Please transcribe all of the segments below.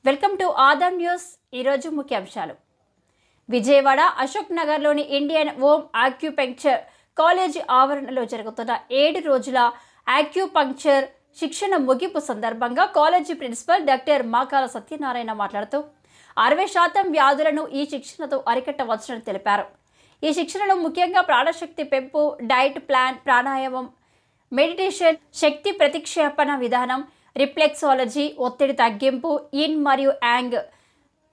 Welcome to Adam news. ఈరోజు ముఖ్యాంశాలు. విజయవాడ అశోక్ నగర్లోని ఇండియన్ ఓమ్ ఆక్యుపంక్చర్ కాలేజీ ఆవరణలో జరుగుతున్న 7 రోజుల ఆక్యుపంక్చర్ శిక్షణ ముగింపు సందర్భంగా college principal doctor Makala Satyanarayana మాట్లాడుతూ 60% వ్యాధులను ఈ శిక్షణతో అరికట్టవచ్చునని తెలిపారు. ఈ శిక్షణలో ముఖ్యంగా ప్రాణశక్తి పెంపు, డైట్ ప్లాన్, ప్రాణాయామం, మెడిటేషన్, శక్తి ప్రతిక్షేపణ విధానం, రిఫ్లెక్సాలజీ, ఒత్తిడి తగ్గింపు, ఇన్ మరియు యాంగ్,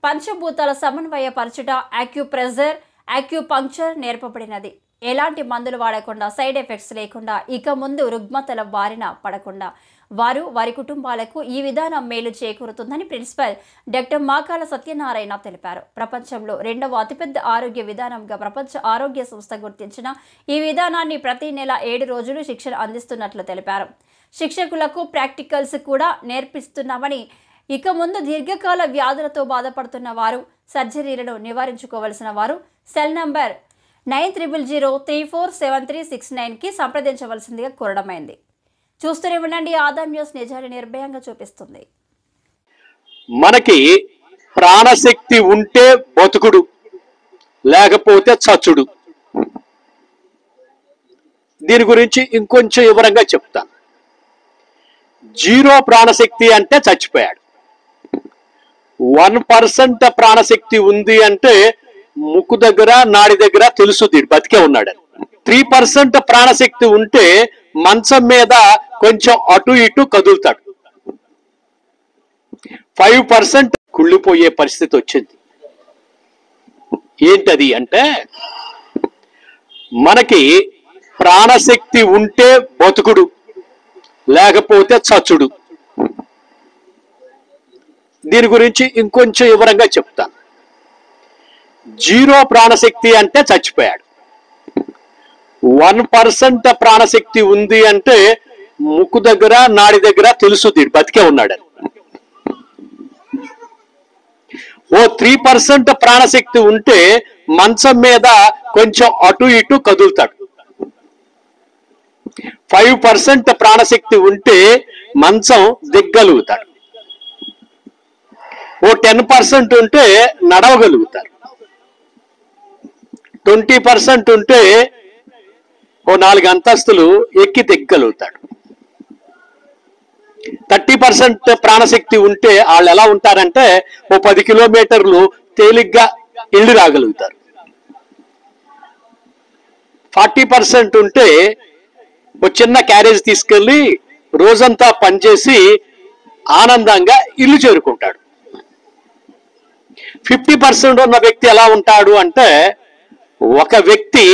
పంచభూతాల సమన్వయపరచుట, ఆక్యుప్రెజర్, ఆక్యుపంక్చర్ నేర్పబడినది. ఎలాంటి మందులు వాడకుండా, సైడ్ ఎఫెక్ట్స్ లేకుండా, ఇక ముందు రుగ్మతల బారిన పడకుండా వారి కుటుంబాలకు ఈ విధానం మేలు చేకూరుతుందని ప్రిన్సిపల్ డాక్టర్ మాకాల సత్యనారాయణ తెలిపారు. ప్రపంచంలో 2వ అతిపెద్ద ఆరోగ్య విధానంగా ప్రపంచ ఆరోగ్య సంస్థ గుర్తించిన ఈ విధానాన్ని ప్రతి నెల 7 రోజులు శిక్షణ అందిస్తున్నట్లు తెలిపారు. శిక్షకులకు ప్రాక్టికల్స్ కూడా నేర్పిస్తున్నామని, ఇక ముందు దీర్ఘకాల వ్యాధులతో బాధపడుతున్న వారు, సర్జరీలను నివారించుకోవలసిన వారు సెల్ నంబర్ 9000347369కి సంప్రదించవలసిందిగా కోరడమైంది. చూస్తూనే ఉండండి ఆదాం న్యూస్, నిజాన్ని నిర్భయంగా చూపిస్తుంది. మనకి ప్రాణశక్తి ఉంటే బతుకుడు, లేకపోతే చచ్చుడు. దీని గురించి ఇంకొంచెం వివరంగా చెప్తాను. 0 ప్రాణశక్తి అంటే చచ్చిపోయాడు. 1% ప్రాణశక్తి ఉంది అంటే ముక్కు దగ్గర, నాడి దగ్గర తెలుసుది బతికే ఉన్నాడు. 3% ప్రాణశక్తి ఉంటే మంచం మీద కొంచెం అటు ఇటు కదులుతాడు. 5% కుళ్ళిపోయే పరిస్థితి వచ్చింది. ఏంటది అంటే, మనకి ప్రాణశక్తి ఉంటే బతుకుడు, లేకపోతే చచ్చుడు. దీని గురించి ఇంకొంచెం వివరంగా చెప్తాను. 0 ప్రాణశక్తి అంటే చచ్చిపోయాడు. 1% ప్రాణశక్తి ఉంది అంటే ముక్కు దగ్గర, నాడి దగ్గర తెలుసుది బతికే ఉన్నాడు. 3% ప్రాణశక్తి ఉంటే మంచం మీద కొంచెం అటు ఇటు కదులుతాడు. 5% ప్రాణశక్తి ఉంటే మంచం దిగ్గలుగుతాడు. 10% ఉంటే నడవగలుగుతారు. 20% ఉంటే 4 అంతస్తులు ఎక్కి దిగ్గలుగుతాడు. 30% ప్రాణశక్తి ఉంటే వాళ్ళు ఎలా ఉంటారంటే 10 కిలోమీటర్లు తేలిగ్గా ఇల్లు రాగలుగుతారు. 40% ఉంటే చిన్న క్యారేజ్ తీసుకెళ్లి రోజంతా పనిచేసి ఆనందంగా ఇల్లు చేరుకుంటాడు. 50% ఉన్న వ్యక్తి ఎలా ఉంటాడు అంటే, ఒక వ్యక్తి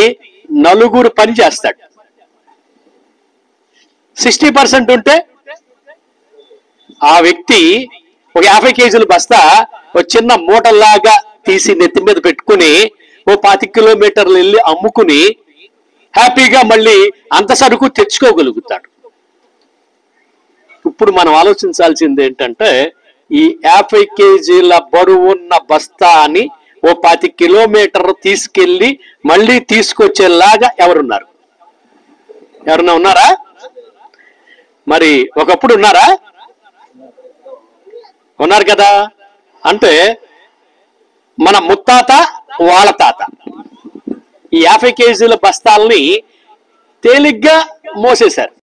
4 పని చేస్తాడు. 60% ఉంటే ఆ వ్యక్తి ఒక 50 కేజీల బస్తా ఒక చిన్న మూటల్లాగా తీసి నెత్తి మీద పెట్టుకుని 25 కిలోమీటర్లు వెళ్ళి అమ్ముకుని హ్యాపీగా మళ్ళీ అంత సరుకు తెచ్చుకోగలుగుతాడు. ఇప్పుడు మనం ఆలోచించాల్సింది ఏంటంటే, ఈ 50 కేజీల బరువున్న బస్తాని 25 కిలోమీటర్లు తీసుకెళ్లి మళ్ళీ తీసుకొచ్చేలాగా ఎవరున్నారు? ఎవరన్నా ఉన్నారా? మరి ఒకప్పుడు ఉన్నారా? ఉన్నారు కదా. అంటే మన ముత్తాత, వాళ్ళ తాత ఈ 50 కేజీల బస్తాలని తేలిగ్గా మోసేశారు.